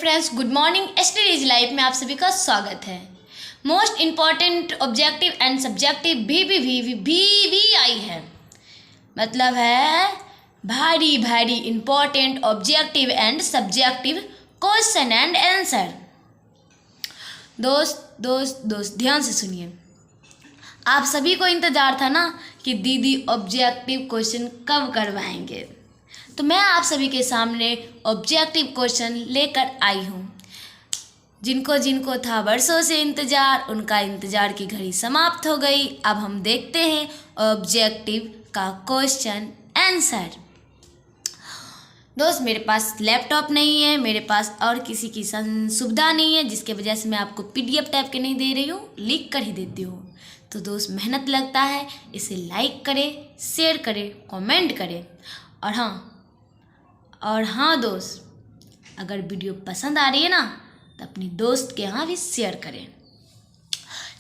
Friends, good morning. Studies life में आप सभी का स्वागत है। Most important objective and subjective भी आई है, मतलब है भारी भारी important objective and subjective question and answer. दोस्त ध्यान से सुनिए। आप सभी को इंतज़ार था ना कि दीदी ऑब्जेक्टिव क्वेश्चन कब करवाएंगे, तो मैं आप सभी के सामने ऑब्जेक्टिव क्वेश्चन लेकर आई हूँ। जिनको था वर्षों से इंतज़ार, उनका इंतज़ार की घड़ी समाप्त हो गई। अब हम देखते हैं ऑब्जेक्टिव का क्वेश्चन आंसर। दोस्त, मेरे पास लैपटॉप नहीं है, मेरे पास और किसी की सुविधा नहीं है, जिसके वजह से मैं आपको PDF टाइप के नहीं दे रही हूँ, लिख कर ही देती हूँ। तो दोस्त, मेहनत लगता है, इसे लाइक करें, शेयर करें, कमेंट करें। और हाँ दोस्त, अगर वीडियो पसंद आ रही है ना तो अपनी दोस्त के यहाँ भी शेयर करें।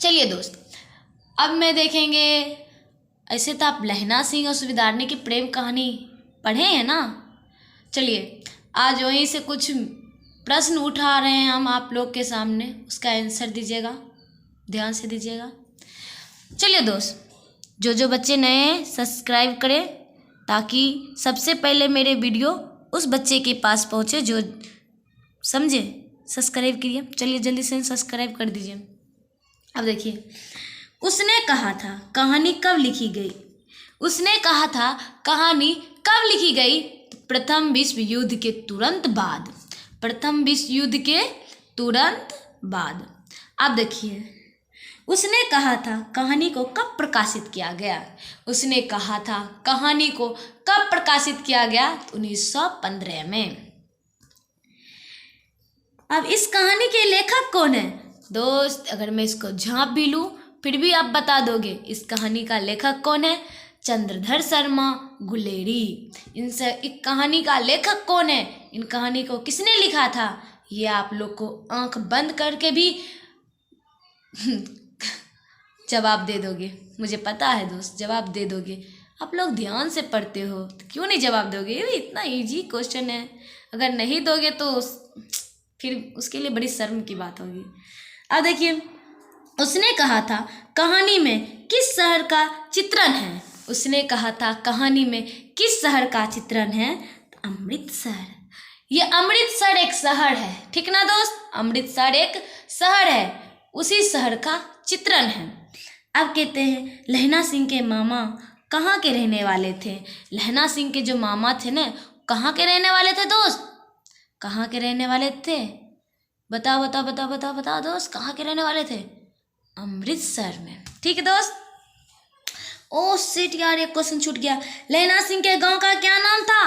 चलिए दोस्त, अब मैं देखेंगे। ऐसे तो आप लहना सिंह और सुबेदारनी की प्रेम कहानी पढ़े हैं ना। चलिए, आज वहीं से कुछ प्रश्न उठा रहे हैं हम आप लोग के सामने, उसका आंसर दीजिएगा, ध्यान से दीजिएगा। चलिए दोस्त, जो बच्चे नए हैं सब्सक्राइब करें, ताकि सबसे पहले मेरे वीडियो उस बच्चे के पास पहुँचे जो समझे। सब्सक्राइब करिए, चलिए जल्दी से सब्सक्राइब कर दीजिए। अब देखिए, उसने कहा था कहानी कब लिखी गई। उसने कहा था कहानी कब लिखी गई, तो प्रथम विश्व युद्ध के तुरंत बाद। प्रथम विश्व युद्ध के तुरंत बाद। अब देखिए, उसने कहा था कहानी को कब प्रकाशित किया गया। उसने कहा था कहानी को कब प्रकाशित किया गया, तो 1915 में। अब इस कहानी के लेखक कौन है दोस्त? अगर मैं इसको झांप भी लूँ फिर भी आप बता दोगे इस कहानी का लेखक कौन है। चंद्रधर शर्मा गुलेरी। इनसे एक कहानी का लेखक कौन है, इन कहानी को किसने लिखा था, ये आप लोग को आंख बंद करके भी जवाब दे दोगे। मुझे पता है दोस्त, जवाब दे दोगे। आप लोग ध्यान से पढ़ते हो तो क्यों नहीं जवाब दोगे? ये इतना इजी क्वेश्चन है, अगर नहीं दोगे तो फिर उसके लिए बड़ी शर्म की बात होगी। अब देखिए, उसने कहा था कहानी में किस शहर का चित्रण है। उसने कहा था कहानी में किस शहर का चित्रण है, तो अमृतसर। ये अमृतसर एक शहर है, ठीक ना दोस्त? अमृतसर एक शहर है, उसी शहर का चित्रण है। अब कहते हैं लहना सिंह के मामा कहाँ के रहने वाले थे। लहना सिंह के जो मामा थे ना, कहाँ के रहने वाले थे दोस्त? कहाँ के रहने वाले थे? बताओ दोस्त, कहाँ के रहने वाले थे? अमृतसर में, ठीक है दोस्त। ओ शिट यार, एक क्वेश्चन छूट गया। लहना सिंह के गांव का क्या नाम था?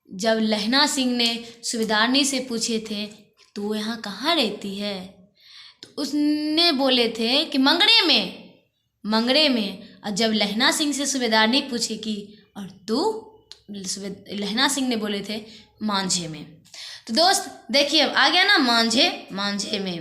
जब लहना सिंह ने सुबेदारनी से पूछे थे तू यहाँ कहाँ रहती है, तो उसने बोले थे कि मंगरे में। और जब लहना सिंह से सुबेदारनी पूछे कि और तू, लहना सिंह ने बोले थे मांझे में। तो दोस्त देखिए, अब आ गया ना मांझे में।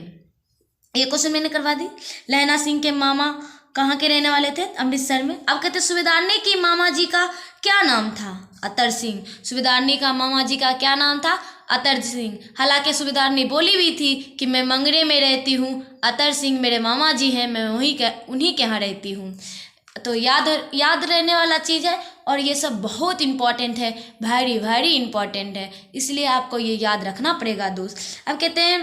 ये क्वेश्चन मैंने करवा दी। लहना सिंह के मामा कहाँ के रहने वाले थे? अमृतसर में। अब कहते सुबेदारनी की मामा जी का क्या नाम था? अतर सिंह। सुबेदारनी का मामा जी का क्या नाम था? अतर सिंह। हालांकि सुबेदारनी बोली भी थी कि मैं मंगरे में रहती हूँ, अतर सिंह मेरे मामा जी हैं, मैं उन्हीं के यहाँ रहती हूँ। तो याद रहने वाला चीज़ है, और ये सब बहुत इम्पॉर्टेंट है, भारी इम्पॉर्टेंट है, इसलिए आपको ये याद रखना पड़ेगा दोस्त। अब कहते हैं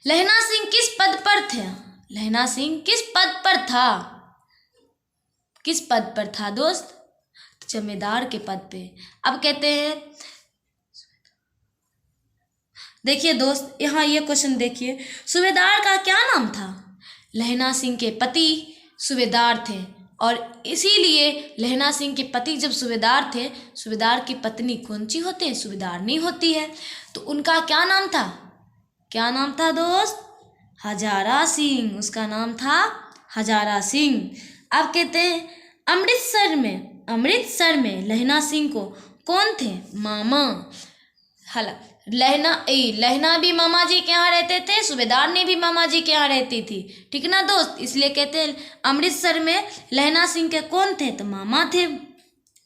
लहना सिंह किस पद पर थे? लहना सिंह किस पद पर था? किस पद पर था दोस्त? जमींदार के पद पे। अब कहते हैं, देखिए दोस्त, यहाँ ये क्वेश्चन देखिए, सूबेदार का क्या नाम था? लहना सिंह के पति सूबेदार थे, और इसीलिए लहना सिंह के पति जब सूबेदार थे, सूबेदार की पत्नी कौन सी होती है? सूबेदारनी होती है। तो उनका क्या नाम था? क्या नाम था दोस्त? हजारा सिंह। उसका नाम था हजारा सिंह। अब कहते हैं अमृतसर में लहना सिंह को कौन थे? मामा। लहना भी मामा जी के यहाँ रहते थे, सूबेदारनी भी मामा जी के यहाँ रहती थी, ठीक ना दोस्त? इसलिए कहते हैं अमृतसर में लहना सिंह के कौन थे? तो मामा थे।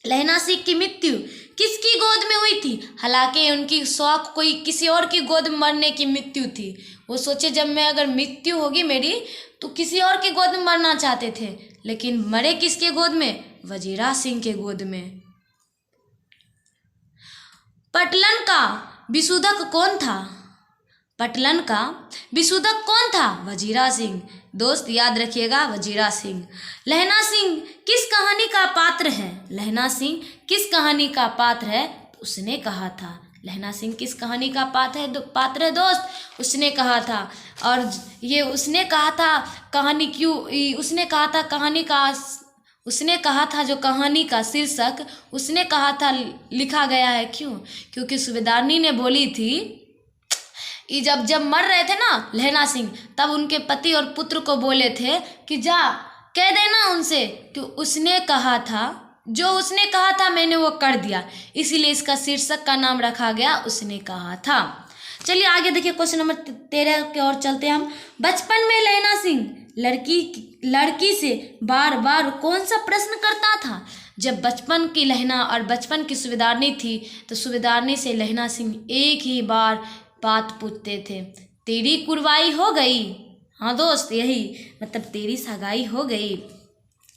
लहना सिंह की मृत्यु किसकी गोद में हुई थी? हालांकि उनकी शौक कोई किसी और की गोद में मरने की मृत्यु थी। वो सोचे जब मैं अगर मृत्यु होगी मेरी तो किसी और की गोद में मरना चाहते थे, लेकिन मरे किसके गोद में? वजीरा सिंह के गोद में। पटलन का विशुद्धक कौन था? पटलन का विशुद्धक कौन था? वजीरा सिंह। दोस्त याद रखिएगा, वजीरा सिंह। लहना सिंह किस कहानी का पात्र है? लहना सिंह किस कहानी का पात्र है? उसने कहा था। लहना सिंह किस कहानी का पात्र है दोस्त? उसने कहा था। और ये उसने कहा था कहानी क्यों? उसने कहा था कहानी का, उसने कहा था जो कहानी का शीर्षक उसने कहा था लिखा गया है क्यों? क्योंकि सूबेदारनी ने बोली थी ये जब मर रहे थे ना लहना सिंह, तब उनके पति और पुत्र को बोले थे कि जा कह देना उनसे कि उसने कहा था, जो उसने कहा था मैंने वो कर दिया, इसीलिए इसका शीर्षक का नाम रखा गया उसने कहा था। चलिए आगे देखिए, क्वेश्चन नंबर 13 की ओर चलते हैं हम। बचपन में लहना सिंह लड़की से बार बार कौन सा प्रश्न करता था? जब बचपन की लहना और बचपन की सूबेदारनी थी तो सूबेदारनी से लहना सिंह एक ही बार बात पूछते थे, तेरी कुर्बाई हो गई? हाँ दोस्त, यही मतलब तेरी सगाई हो गई।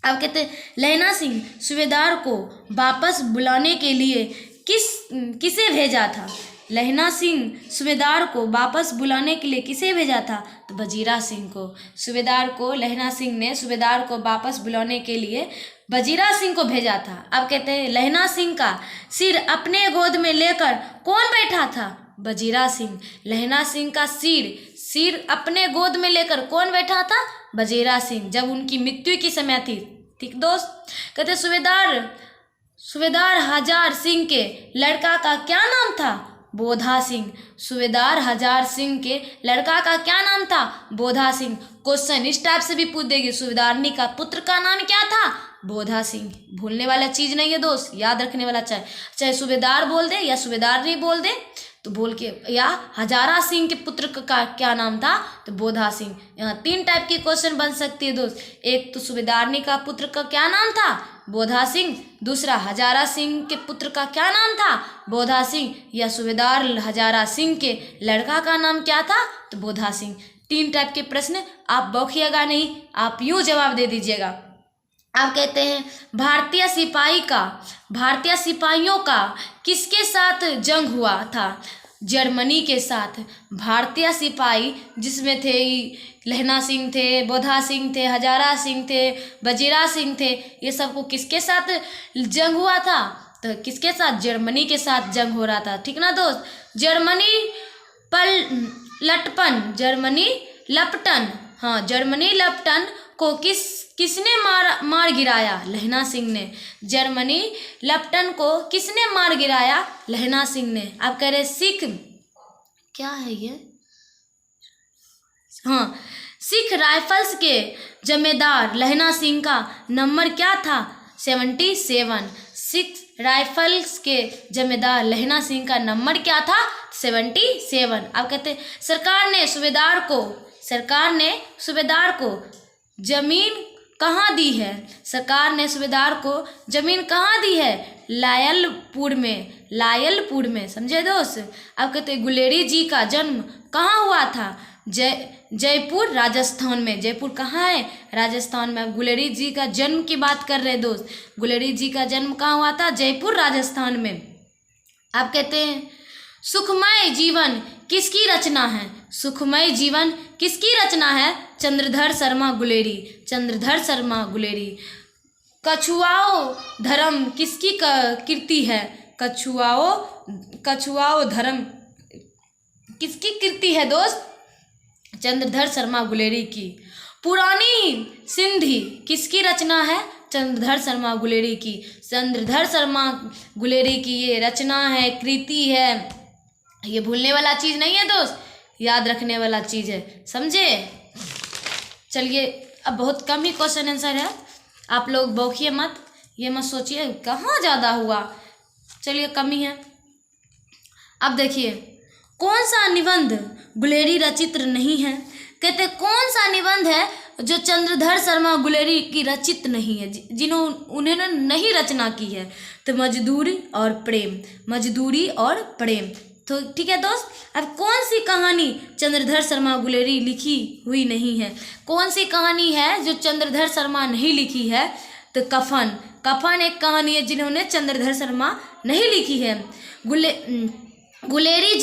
अब कहते लहना सिंह सूबेदार को वापस बुलाने के लिए किसे भेजा था? लहना सिंह सूबेदार को वापस बुलाने के लिए किसे भेजा था? तो वजीरा सिंह को। सूबेदार को लहना सिंह ने सूबेदार को वापस बुलाने के लिए वजीरा सिंह को भेजा था। अब कहते हैं लहना सिंह का सिर अपने गोद में लेकर कौन बैठा था? वजीरा सिंह। लहना सिंह का सिर अपने गोद में लेकर कौन बैठा था? वजीरा सिंह, जब उनकी मृत्यु की समय थी। ठीक दोस्त, कहते सूबेदार हजार सिंह के लड़का का क्या नाम था? बोधा सिंह। सूबेदार हजार सिंह के लड़का का क्या नाम था? बोधा सिंह। क्वेश्चन इस टाइप से भी पूछ देगी, सूबेदारनी का पुत्र का नाम क्या था? बोधा सिंह। भूलने वाला चीज नहीं है दोस्त, याद रखने वाला। चाहे सूबेदार बोल दे या सूबेदारनी बोल दे तो बोल के, या हजारा सिंह के पुत्र का क्या नाम था? तो बोधा सिंह। यहाँ 3 टाइप की क्वेश्चन बन सकती है दोस्त। एक तो सूबेदारनी का पुत्र का क्या नाम था? बोधा सिंह। दूसरा हजारा सिंह के पुत्र का क्या नाम था? बोधा सिंह। या सूबेदार हजारा सिंह के लड़का का नाम क्या था? तो बोधा सिंह। 3 टाइप के प्रश्न, आप बौखिएगा नहीं, आप यूँ जवाब दे दीजिएगा। आप कहते हैं भारतीय सिपाहियों का किसके साथ जंग हुआ था? जर्मनी के साथ। भारतीय सिपाही जिसमें थे लहना सिंह थे, बोधा सिंह थे, हजारा सिंह थे, वजीरा सिंह थे, ये सबको किसके साथ जंग हुआ था? तो किसके साथ? जर्मनी के साथ जंग हो रहा था। ठीक ना दोस्त? जर्मनी लपटन को किसने मार गिराया? लहना सिंह ने। जर्मनी लपटन को किसने मार गिराया? लहना सिंह ने। आप कह रहे सिख, क्या है ये? हाँ, सिख राइफल्स के जमेदार लहना सिंह का नंबर क्या था? 77। सिख राइफल्स के जमेदार लहना सिंह का नंबर क्या था? 77। अब कहते सरकार ने सूबेदार को जमीन कहाँ दी है? सरकार ने सूबेदार को जमीन कहाँ दी है? लायलपुर में। समझे दोस्त? अब कहते गुलेरी जी का जन्म कहाँ हुआ था? जयपुर, राजस्थान में। जयपुर कहाँ है? राजस्थान में। अब गुलेरी जी का जन्म की बात कर रहे दोस्त। गुलेरी जी का जन्म कहाँ हुआ था? जयपुर, राजस्थान में। अब कहते हैं सुखमय जीवन किसकी रचना है? सुखमय जीवन किसकी रचना है? चंद्रधर शर्मा गुलेरी। कछुआओ धर्म किसकी कृति है? कछुआओ धर्म किसकी कृति है दोस्त? चंद्रधर शर्मा गुलेरी की। पुरानी सिंधी किसकी रचना है? चंद्रधर शर्मा गुलेरी की। चंद्रधर शर्मा गुलेरी की ये रचना है, कृति है। ये भूलने वाला चीज़ नहीं है दोस्त, याद रखने वाला चीज़ है। समझे? चलिए, अब बहुत कम ही क्वेश्चन आंसर है, आप लोग बौखिए मत, ये मत सोचिए कहाँ ज़्यादा हुआ। चलिए, कम ही है। अब देखिए, कौन सा निबंध गुलेरी रचित नहीं है? कहते कौन सा निबंध है जो चंद्रधर शर्मा गुलेरी की रचित नहीं है, उन्होंने नहीं रचना की है। तो मजदूरी और प्रेम, मजदूरी और प्रेम। तो ठीक है दोस्त, अब कौन सी कहानी चंद्रधर शर्मा गुलेरी लिखी हुई नहीं है? कौन सी कहानी है जो चंद्रधर शर्मा नहीं लिखी है? तो कफन। कफन एक कहानी है जिन्होंने चंद्रधर शर्मा नहीं लिखी है। गुलेरी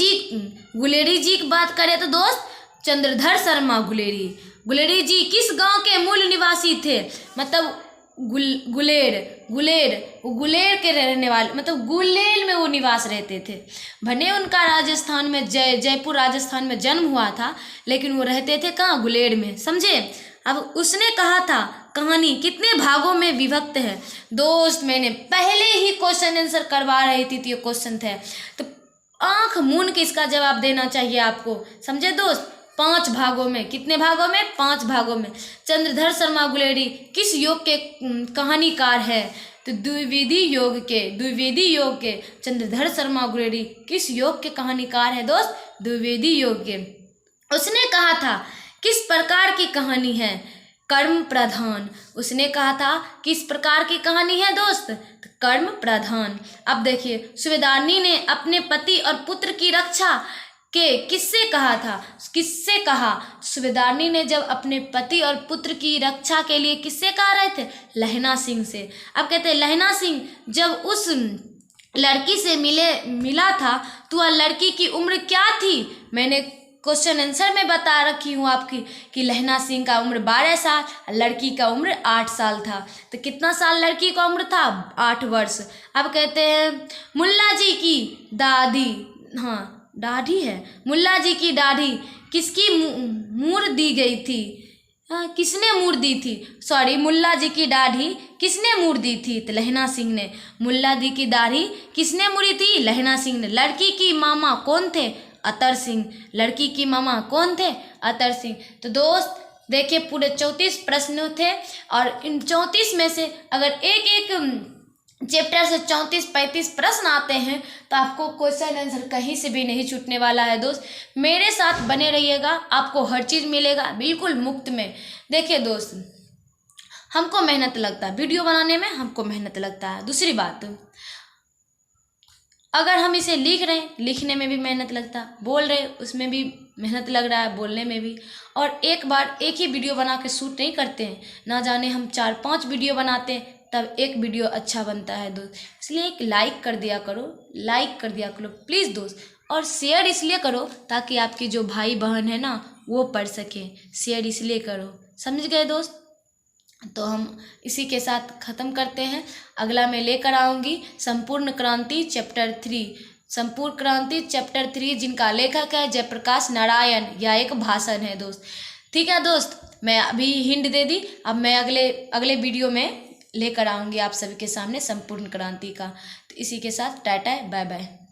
जी की बात करें तो दोस्त, चंद्रधर शर्मा गुलेरी जी किस गांव के मूल निवासी थे? मतलब गुलेर के रहने वाले, मतलब गुलेल में वो निवास रहते थे। भले उनका राजस्थान में जयपुर राजस्थान में जन्म हुआ था, लेकिन वो रहते थे कहाँ? गुलेर में, समझे। अब उसने कहा था कहानी कितने भागों में विभक्त है? दोस्त मैंने पहले ही क्वेश्चन आंसर करवा रही थी, तो ये क्वेश्चन थे, तो आंख मूंद के इसका जवाब देना चाहिए आपको, समझे दोस्त। 5 भागों में। कितने भागों में? 5 भागों में। चंद्रधर शर्मा गुलेरी किस योग के कहानीकार है? तो द्विवेदी योग के चंद्रधर शर्मा गुलेरी किस योग के कहानीकार है दोस्त? द्विवेदी योग के। उसने कहा था किस प्रकार की कहानी है? कर्म प्रधान। उसने कहा था किस प्रकार की कहानी है दोस्त? तो कर्म प्रधान। अब देखिए, सूबेदारनी ने अपने पति और पुत्र की रक्षा के किससे कहा था? किससे कहा? सूबेदारनी ने जब अपने पति और पुत्र की रक्षा के लिए किससे कहा रहे थे? लहना सिंह से। अब कहते हैं लहना सिंह जब उस लड़की से मिला था तो वह लड़की की उम्र क्या थी? मैंने क्वेश्चन आंसर में बता रखी हूँ आपकी कि लहना सिंह का उम्र 12 साल, लड़की का उम्र 8 साल था। तो कितना साल लड़की का उम्र था? 8 वर्ष। अब कहते हैं मुल्ला जी की दादी, हाँ दाढ़ी है, मुल्ला जी की दाढ़ी किसकी मूर दी गई थी? किसने मूर दी थी? सॉरी, मुल्ला जी की दाढ़ी किसने मूर दी थी? तो लहना सिंह ने। मुल्ला जी की दाढ़ी किसने मूरी थी? लहना सिंह ने। लड़की की मामा कौन थे? अतर सिंह। लड़की की मामा कौन थे? अतर सिंह। तो दोस्त देखिए, पूरे 34 प्रश्न थे, और इन 34 में से अगर एक चैप्टर से 34-35 प्रश्न आते हैं तो आपको क्वेश्चन आंसर कहीं से भी नहीं छूटने वाला है दोस्त। मेरे साथ बने रहिएगा, आपको हर चीज़ मिलेगा बिल्कुल मुफ्त में। देखिए दोस्त, हमको मेहनत लगता है वीडियो बनाने में, हमको मेहनत लगता है। दूसरी बात, अगर हम इसे लिख रहे हैं, लिखने में भी मेहनत लगता है, बोल रहे उसमें भी मेहनत लग रहा है, बोलने में भी। और एक बार एक ही वीडियो बना के शूट नहीं करते हैं, ना जाने हम 4-5 वीडियो बनाते हैं तब एक वीडियो अच्छा बनता है दोस्त। इसलिए एक लाइक कर दिया करो प्लीज़ दोस्त। और शेयर इसलिए करो ताकि आपकी जो भाई बहन है ना वो पढ़ सकें। शेयर इसलिए करो, समझ गए दोस्त। तो हम इसी के साथ ख़त्म करते हैं। अगला मैं लेकर आऊँगी संपूर्ण क्रांति चैप्टर 3। संपूर्ण क्रांति चैप्टर 3 जिनका लेखक है जयप्रकाश नारायण, या एक भाषण है दोस्त। ठीक है दोस्त, मैं अभी हिंट दे दी। अब मैं अगले वीडियो में लेकर आऊँगी आप सभी के सामने संपूर्ण क्रांति का। तो इसी के साथ टाटा बाय बाय।